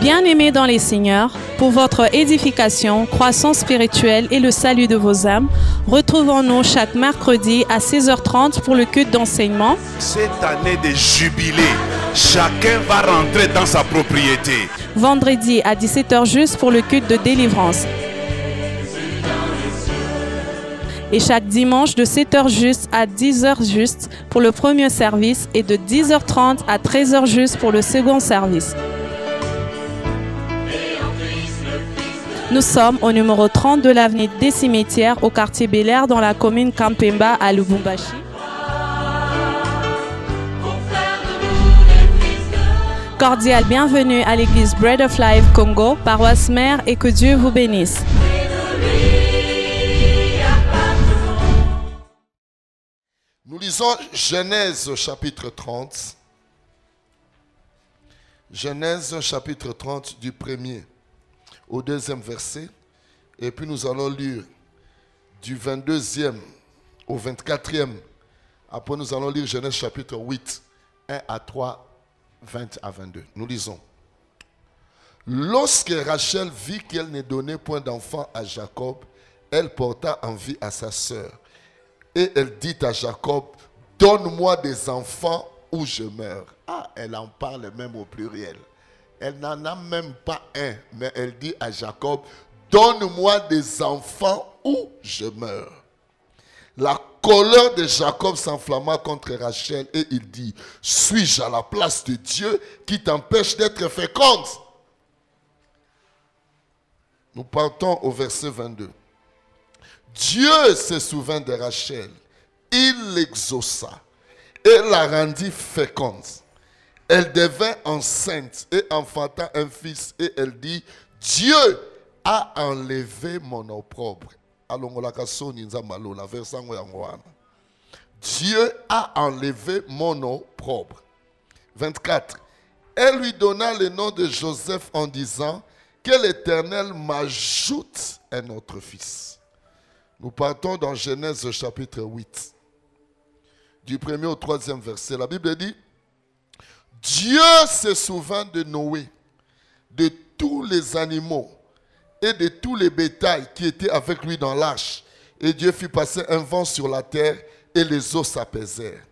Bien-aimés dans les Seigneurs, pour votre édification, croissance spirituelle et le salut de vos âmes, retrouvons-nous chaque mercredi à 16h30 pour le culte d'enseignement. Cette année de jubilé, chacun va rentrer dans sa propriété. Vendredi à 17h juste pour le culte de délivrance. Et chaque dimanche de 7h juste à 10h juste pour le premier service et de 10h30 à 13h juste pour le second service. Nous sommes au numéro 30 de l'avenue des Cimetières au quartier Bel-Air dans la commune Kampemba à Lubumbashi. Cordial bienvenue à l'église Bread of Life Congo, paroisse mère, et que Dieu vous bénisse. Nous lisons Genèse chapitre 30. Genèse chapitre 30 du 1er au 2e verset. Et puis nous allons lire du 22e au 24e. Après nous allons lire Genèse chapitre 8, 1 à 3, 20 à 22. Nous lisons. Lorsque Rachel vit qu'elle ne donnait point d'enfant à Jacob, elle porta envie à sa sœur. Et elle dit à Jacob, donne-moi des enfants ou je meurs. Ah, elle en parle même au pluriel. Elle n'en a même pas un, mais elle dit à Jacob, donne-moi des enfants ou je meurs. La colère de Jacob s'enflamma contre Rachel et il dit, suis-je à la place de Dieu qui t'empêche d'être féconde? Nous partons au verset 22. Dieu se souvint de Rachel, il l'exauça et la rendit féconde. Elle devint enceinte et enfanta un fils et elle dit, Dieu a enlevé mon opprobre. Dieu a enlevé mon opprobre. 24. Elle lui donna le nom de Joseph en disant, que l'Éternel m'ajoute un autre fils. Nous partons dans Genèse chapitre 8, du 1er au 3e verset. La Bible dit, Dieu se souvint de Noé, de tous les animaux et de tous les bétails qui étaient avec lui dans l'arche. Et Dieu fit passer un vent sur la terre et les eaux s'apaisèrent.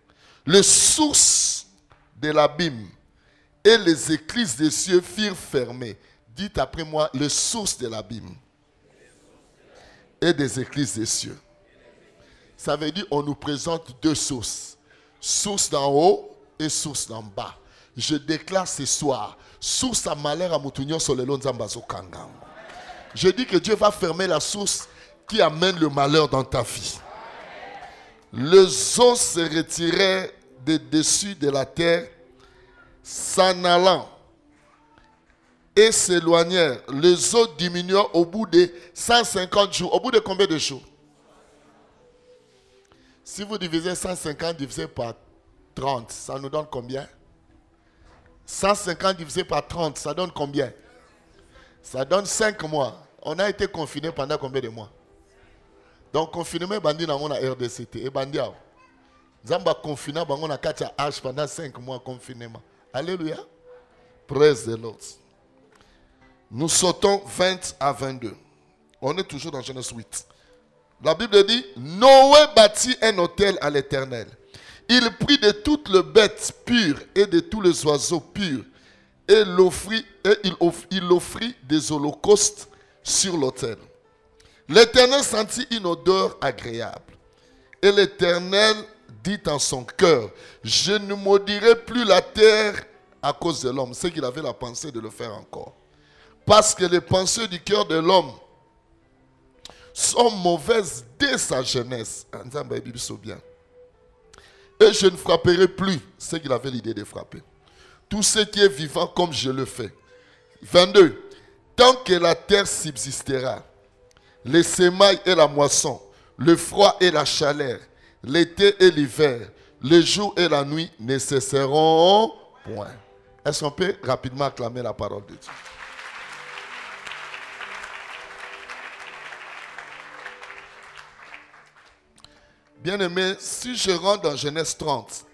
Les sources de l'abîme et les écluses des cieux firent fermer. Dites après moi, les sources de l'abîme et des écluses des cieux. Ça veut dire on nous présente deux sources. Source d'en haut et source d'en bas. Je déclare ce soir, source à malheur à Moutounion sur le Lonzambazo Kangam. Je dis que Dieu va fermer la source qui amène le malheur dans ta vie. Les eaux se retirèrent de dessus de la terre, s'en allant et s'éloignèrent. Les eaux diminuèrent au bout de 150 jours. Au bout de combien de jours? Si vous divisez 150 divisé par 30, ça nous donne combien? 150 divisé par 30, ça donne combien? Ça donne 5 mois. On a été confinés pendant combien de mois? Donc, confinement, bandi dans la RDCT. Et bandi, Zamba confiné, on a 4 H pendant 5 mois confinement. Alléluia. Praise the Lord. Nous sautons 20 à 22. On est toujours dans Genèse 8. La Bible dit, Noé bâtit un autel à l'Éternel. Il prit de toutes les bêtes pures et de tous les oiseaux purs et il offrit des holocaustes sur l'autel. L'Éternel sentit une odeur agréable. Et l'Éternel dit en son cœur, je ne maudirai plus la terre à cause de l'homme. C'est qu'il avait la pensée de le faire encore. Parce que les pensées du cœur de l'homme sont mauvaises dès sa jeunesse. Et je ne frapperai plus. C'est qu'il avait l'idée de frapper. Tout ce qui est vivant comme je le fais. 22. Tant que la terre subsistera, les semailles et la moisson, le froid et la chaleur, l'été et l'hiver, le jour et la nuit ne cesseront point. Est-ce qu'on peut rapidement acclamer la parole de Dieu? Bien-aimé, si je rentre dans Genèse 30,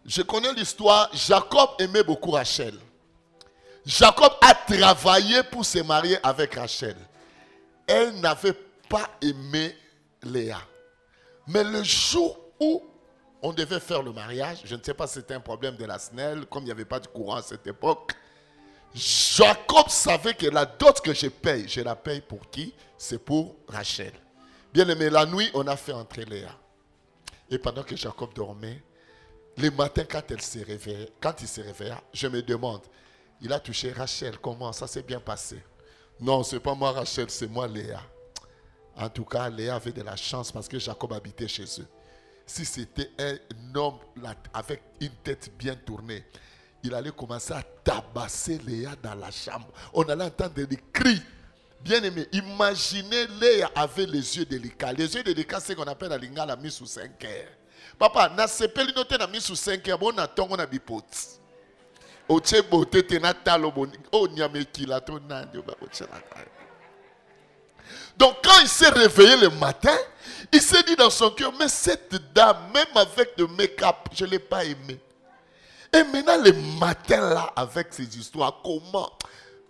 je connais l'histoire. Jacob aimait beaucoup Rachel. Jacob a travaillé pour se marier avec Rachel. Elle n'avait pas aimé Léa. Mais le jour où on devait faire le mariage, je ne sais pas si c'était un problème de la SNEL, comme il n'y avait pas de courant à cette époque, Jacob savait que la dot que je paye, je la paye pour qui? C'est pour Rachel. Bien aimé, la nuit, on a fait entrer Léa. Et pendant que Jacob dormait, le matin, quand il se réveilla, je me demande, il a touché Rachel, comment ça s'est bien passé? Non, ce n'est pas moi Rachel, c'est moi Léa. En tout cas, Léa avait de la chance parce que Jacob habitait chez eux. Si c'était un homme avec une tête bien tournée, il allait commencer à tabasser Léa dans la chambre. On allait entendre des cris. Bien aimé, imaginez Léa avait les yeux délicats. Les yeux délicats, c'est ce qu'on appelle à Lingala mis sous 5 heures. Papa, na sepeli note na mis sous 5 heures, bon na tongo na bipot. O chebo tete na talo bon, o nyameki la tonande ba o chela. Donc quand il s'est réveillé le matin, il s'est dit dans son cœur, mais cette dame, même avec le make-up, je ne l'ai pas aimée. Et maintenant le matin là, avec ces histoires, comment?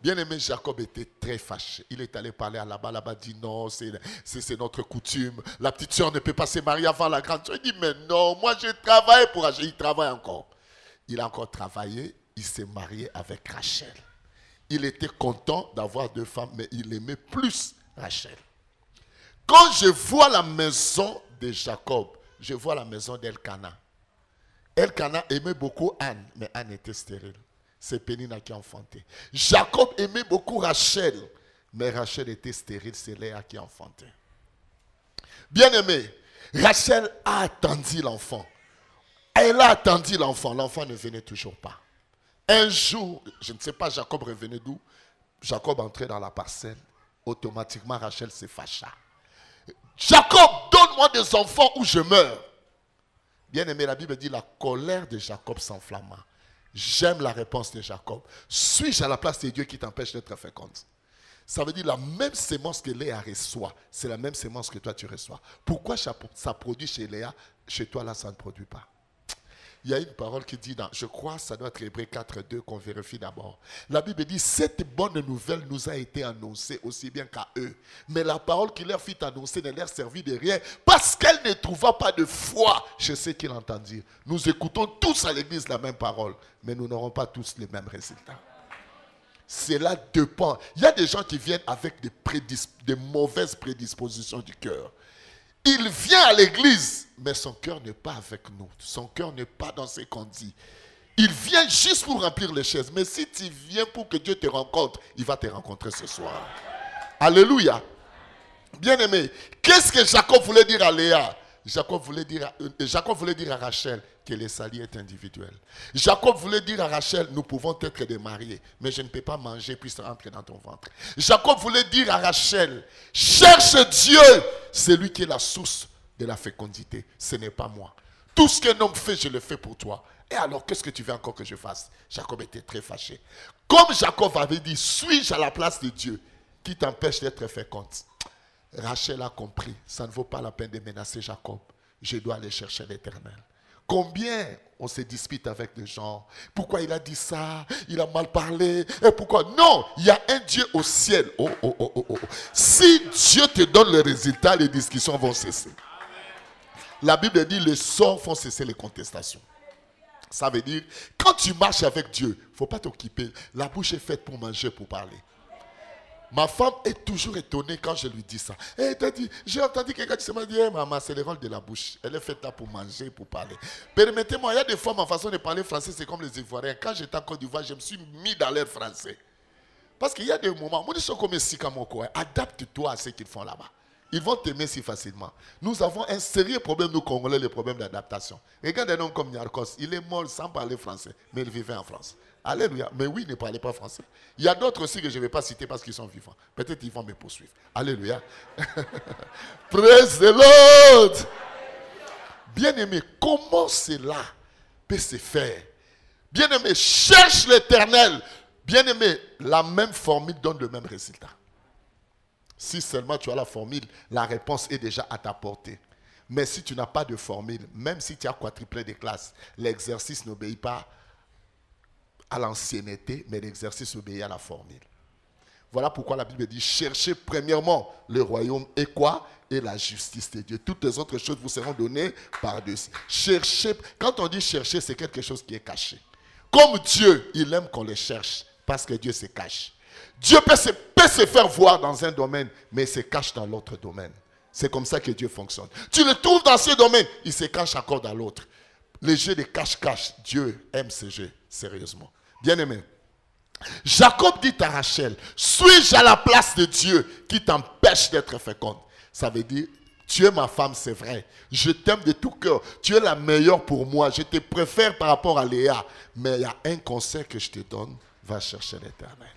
Bien-aimé, Jacob était très fâché. Il est allé parler à là-bas, dit non, c'est notre coutume. La petite soeur ne peut pas se marier avant la grande soeur. Il dit, mais non, moi je travaille pour Rachel. Il travaille encore. Il a encore travaillé, il s'est marié avec Rachel. Il était content d'avoir 2 femmes, mais il aimait plus Rachel. Quand je vois la maison de Jacob, je vois la maison d'Elkana. Elkana aimait beaucoup Anne, mais Anne était stérile. C'est Pénina qui a enfanté. Jacob aimait beaucoup Rachel, mais Rachel était stérile, c'est Léa qui a enfanté. Bien aimé, Rachel a attendu l'enfant. Elle a attendu l'enfant, l'enfant ne venait toujours pas. Un jour, je ne sais pas Jacob revenait d'où, Jacob entrait dans la parcelle, automatiquement Rachel se fâcha. Jacob, donne-moi des enfants ou je meurs. Bien aimé, la Bible dit la colère de Jacob s'enflamma. J'aime la réponse de Jacob. Suis-je à la place de Dieu qui t'empêche d'être féconde? Ça veut dire la même sémence que Léa reçoit, c'est la même sémence que toi tu reçois. Pourquoi ça produit chez Léa, chez toi là ça ne produit pas? Il y a une parole qui dit, je crois ça doit être Hébreux 4:2 qu'on vérifie d'abord. La Bible dit, cette bonne nouvelle nous a été annoncée aussi bien qu'à eux. Mais la parole qui leur fit annoncer ne leur servit de rien parce qu'elle ne trouva pas de foi chez ceux qui l'entendirent. Nous écoutons tous à l'église la même parole, mais nous n'aurons pas tous les mêmes résultats. Cela dépend. Il y a des gens qui viennent avec des mauvaises prédispositions du cœur. Il vient à l'église, mais son cœur n'est pas avec nous. Son cœur n'est pas dans ce qu'on dit. Il vient juste pour remplir les chaises. Mais si tu viens pour que Dieu te rencontre, il va te rencontrer ce soir. Alléluia. Bien-aimé, qu'est-ce que Jacob voulait dire à Léa? Jacob voulait dire à Rachel que le salut est individuel. Jacob voulait dire à Rachel, nous pouvons être des mariés, mais je ne peux pas manger puis rentrer dans ton ventre. Jacob voulait dire à Rachel, cherche Dieu, c'est lui qui est la source de la fécondité, ce n'est pas moi. Tout ce qu'un homme fait, je le fais pour toi. Et alors, qu'est-ce que tu veux encore que je fasse? Jacob était très fâché. Comme Jacob avait dit, suis-je à la place de Dieu qui t'empêche d'être féconde? Rachel a compris, ça ne vaut pas la peine de menacer Jacob. Je dois aller chercher l'Éternel. Combien on se dispute avec des gens? Pourquoi il a dit ça? Il a mal parlé. Et pourquoi? Non, il y a un Dieu au ciel. Oh. Si Dieu te donne le résultat, les discussions vont cesser. La Bible dit, les sorts font cesser les contestations. Ça veut dire, quand tu marches avec Dieu, il ne faut pas t'occuper. La bouche est faite pour manger, pour parler. Ma femme est toujours étonnée quand je lui dis ça. J'ai entendu quelqu'un qui m'a dit, maman, c'est le rôle de la bouche. Elle est faite là pour manger, pour parler. Permettez-moi, il y a des fois, ma façon de parler français, c'est comme les Ivoiriens. Quand j'étais en Côte d'Ivoire, je me suis mis dans l'air français. Parce qu'il y a des moments, moi, je suis comme ici, adapte-toi à ce qu'ils font là-bas. Ils vont t'aimer si facilement. Nous avons un sérieux problème, nous Congolais, le problème d'adaptation. Regarde un homme comme Nyarkos, il est mort sans parler français, mais il vivait en France. Alléluia. Mais oui, il ne parlait pas français. Il y a d'autres aussi que je ne vais pas citer parce qu'ils sont vivants. Peut-être qu'ils vont me poursuivre. Alléluia. Praise the Lord. Bien-aimé, comment cela peut se faire? Bien-aimé, cherche l'Éternel. Bien-aimé, la même formule donne le même résultat. Si seulement tu as la formule, la réponse est déjà à ta portée. Mais si tu n'as pas de formule, même si tu as quadruplé des classes, l'exercice n'obéit pas à l'ancienneté, mais l'exercice obéit à la formule. Voilà pourquoi la Bible dit, cherchez premièrement le royaume et quoi? Et la justice de Dieu. Toutes les autres choses vous seront données par-dessus. Cherchez, quand on dit chercher, c'est quelque chose qui est caché. Comme Dieu, il aime qu'on le cherche, parce que Dieu se cache. Dieu peut se faire voir dans un domaine, mais il se cache dans l'autre domaine. C'est comme ça que Dieu fonctionne. Tu le trouves dans ce domaine, il se cache encore dans l'autre. Les jeux de cache-cache, Dieu aime ces jeux, sérieusement. Bien-aimé, Jacob dit à Rachel, suis-je à la place de Dieu qui t'empêche d'être féconde? Ça veut dire, tu es ma femme, c'est vrai. Je t'aime de tout cœur. Tu es la meilleure pour moi. Je te préfère par rapport à Léa. Mais il y a un conseil que je te donne. Va chercher l'Éternel.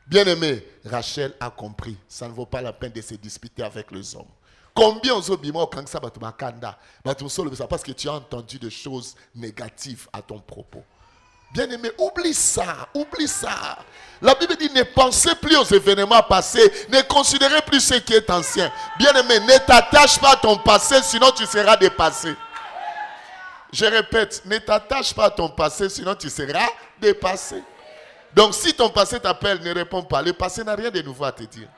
Bien-aimé, Rachel a compris. Ça ne vaut pas la peine de se disputer avec les hommes. Combien aux obimos quand ça va te makanda, parce que tu as entendu des choses négatives à ton propos. Bien-aimé, oublie ça, oublie ça. La Bible dit, ne pensez plus aux événements passés, ne considérez plus ce qui est ancien. Bien-aimé, ne t'attache pas à ton passé, sinon tu seras dépassé. Je répète, ne t'attache pas à ton passé, sinon tu seras dépassé. Donc si ton passé t'appelle, ne réponds pas. Le passé n'a rien de nouveau à te dire.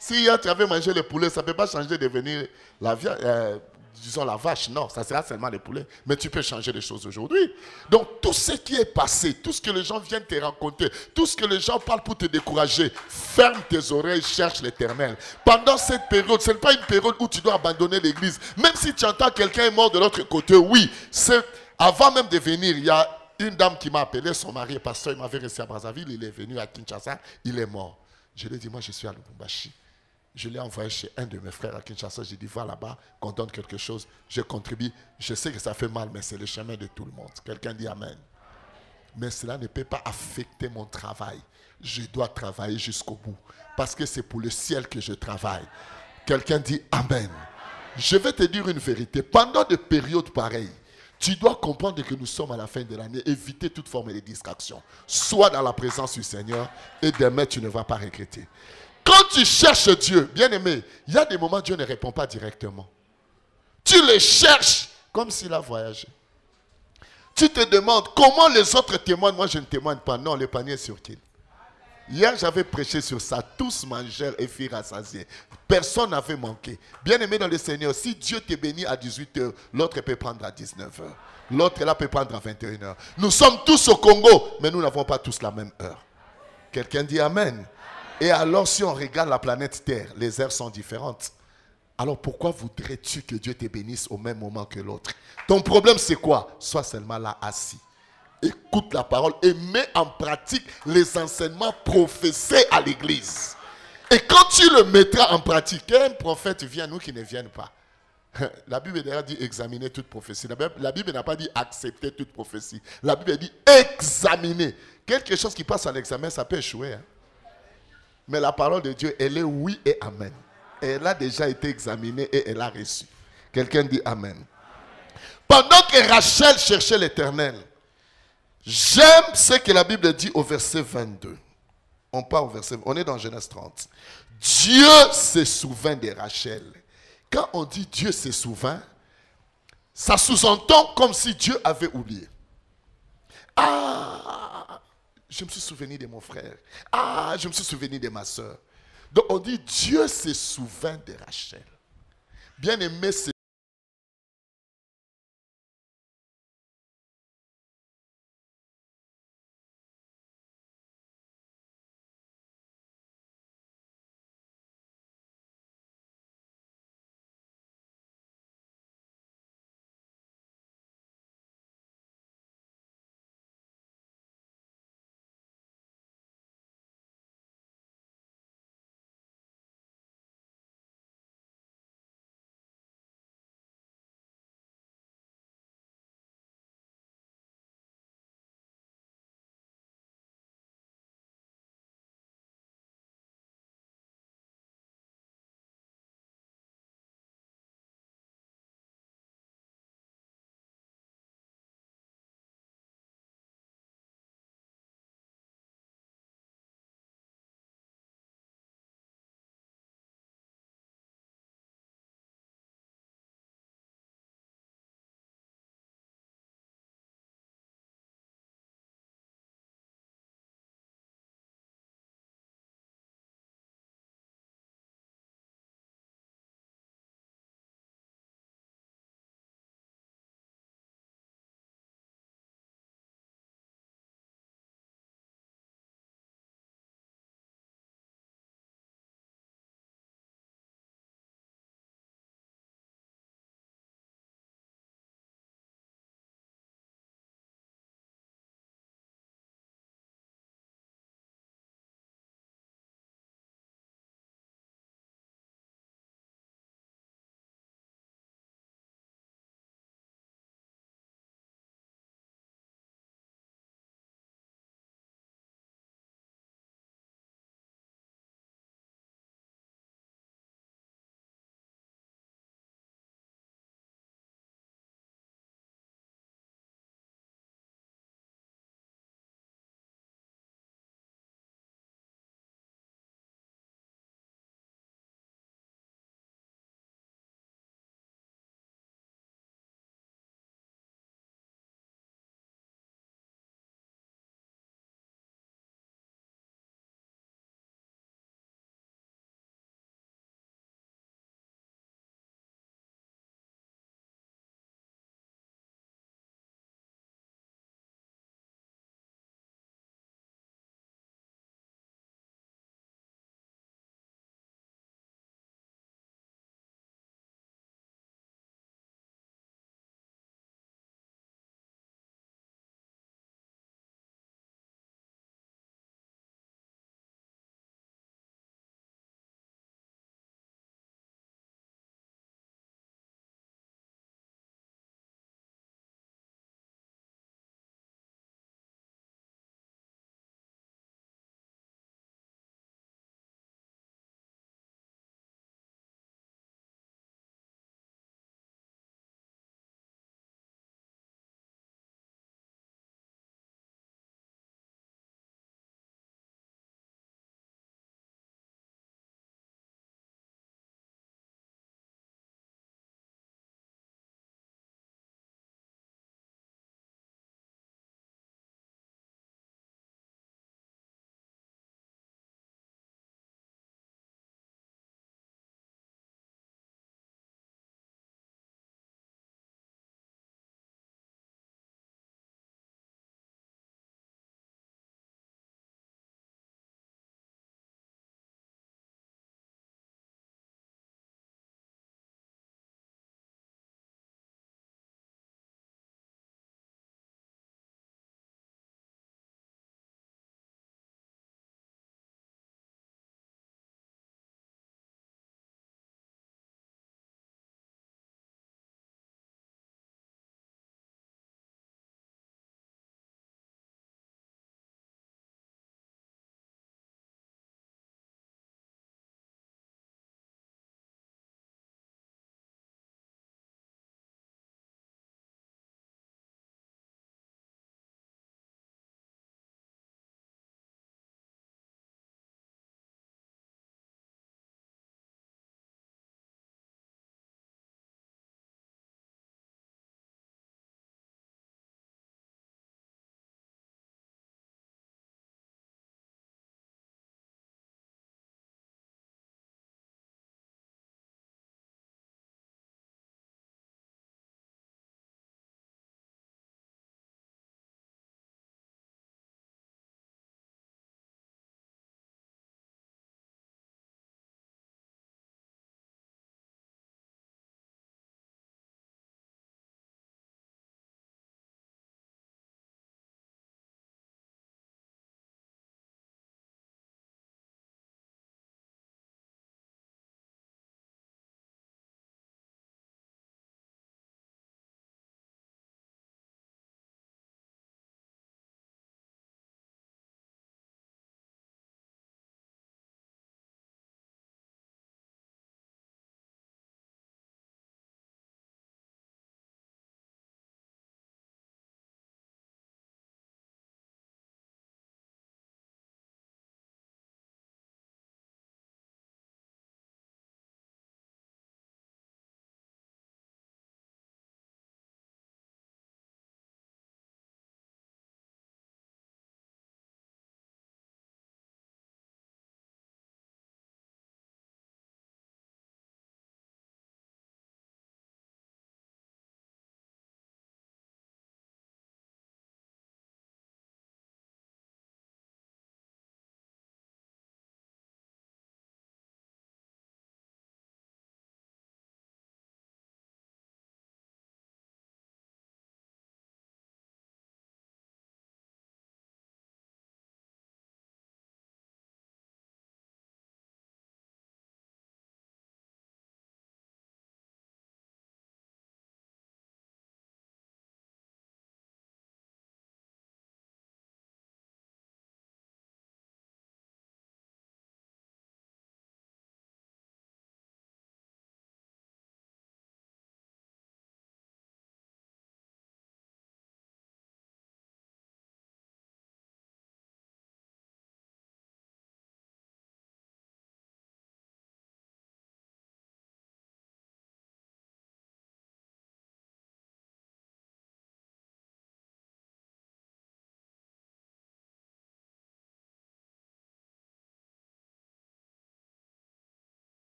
Si hier tu avais mangé le poulet, ça ne peut pas changer de devenir la viande. Disons la vache, non, ça sera seulement le poulet. Mais tu peux changer les choses aujourd'hui. Donc tout ce qui est passé, tout ce que les gens viennent te raconter, tout ce que les gens parlent pour te décourager, ferme tes oreilles, cherche l'Éternel. Pendant cette période, ce n'est pas une période où tu dois abandonner l'église. Même si tu entends quelqu'un est mort de l'autre côté, oui. Avant même de venir, il y a une dame qui m'a appelé, son mari est pasteur, il m'avait resté à Brazzaville, il est venu à Kinshasa, il est mort. Je lui ai dit, moi je suis à Lubumbashi. Je l'ai envoyé chez un de mes frères à Kinshasa. J'ai dit, va là-bas, qu'on donne quelque chose. Je contribue. Je sais que ça fait mal, mais c'est le chemin de tout le monde. Quelqu'un dit Amen. Mais cela ne peut pas affecter mon travail. Je dois travailler jusqu'au bout. Parce que c'est pour le ciel que je travaille. Quelqu'un dit Amen. Je vais te dire une vérité. Pendant des périodes pareilles, tu dois comprendre que nous sommes à la fin de l'année. Éviter toute forme de distraction. Sois dans la présence du Seigneur et demain, tu ne vas pas regretter. Quand tu cherches Dieu, bien aimé, il y a des moments où Dieu ne répond pas directement. Tu le cherches comme s'il a voyagé. Tu te demandes comment les autres témoignent, moi je ne témoigne pas. Non, le panier est sur qui? Hier j'avais prêché sur ça. Tous mangèrent et firent rassasiés. Personne n'avait manqué. Bien aimé dans le Seigneur, si Dieu te bénit à 18h, l'autre peut prendre à 19h. L'autre là peut prendre à 21h. Nous sommes tous au Congo, mais nous n'avons pas tous la même heure. Quelqu'un dit Amen. Et alors, si on regarde la planète Terre, les heures sont différentes. Alors, pourquoi voudrais-tu que Dieu te bénisse au même moment que l'autre? Ton problème, c'est quoi? Sois seulement là, assis. Écoute la parole et mets en pratique les enseignements professés à l'église. Et quand tu le mettras en pratique, un prophète vient, nous qui ne viennent pas. La Bible d'ailleurs dit examiner toute prophétie. La Bible n'a pas dit accepter toute prophétie. La Bible dit examiner. Quelque chose qui passe à l'examen, ça peut échouer. Mais la parole de Dieu, elle est oui et amen. Elle a déjà été examinée et elle a reçu. Quelqu'un dit amen. Pendant que Rachel cherchait l'Éternel, j'aime ce que la Bible dit au verset 22. On est dans Genèse 30. Dieu se souvint de Rachel. Quand on dit Dieu se souvint, ça sous-entend comme si Dieu avait oublié. Ah, je me suis souvenu de mon frère. Ah, je me suis souvenu de ma soeur. Donc on dit Dieu se souvint de Rachel. Bien aimé, c'est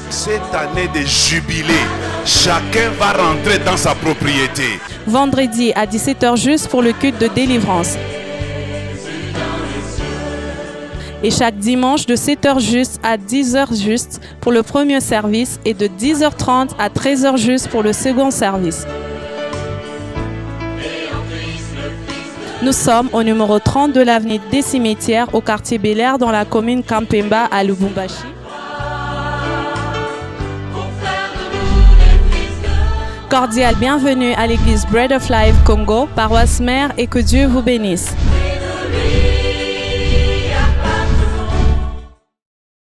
Cette année de jubilé, chacun va rentrer dans sa propriété. Vendredi à 17h juste pour le culte de délivrance. Et chaque dimanche de 7h juste à 10h juste pour le premier service et de 10h30 à 13h juste pour le second service. Nous sommes au numéro 30 de l'avenue des Cimetières au quartier Bel-Air dans la commune Kampemba à Lubumbashi. Cordial bienvenue à l'église Bread of Life Congo, paroisse mère, et que Dieu vous bénisse.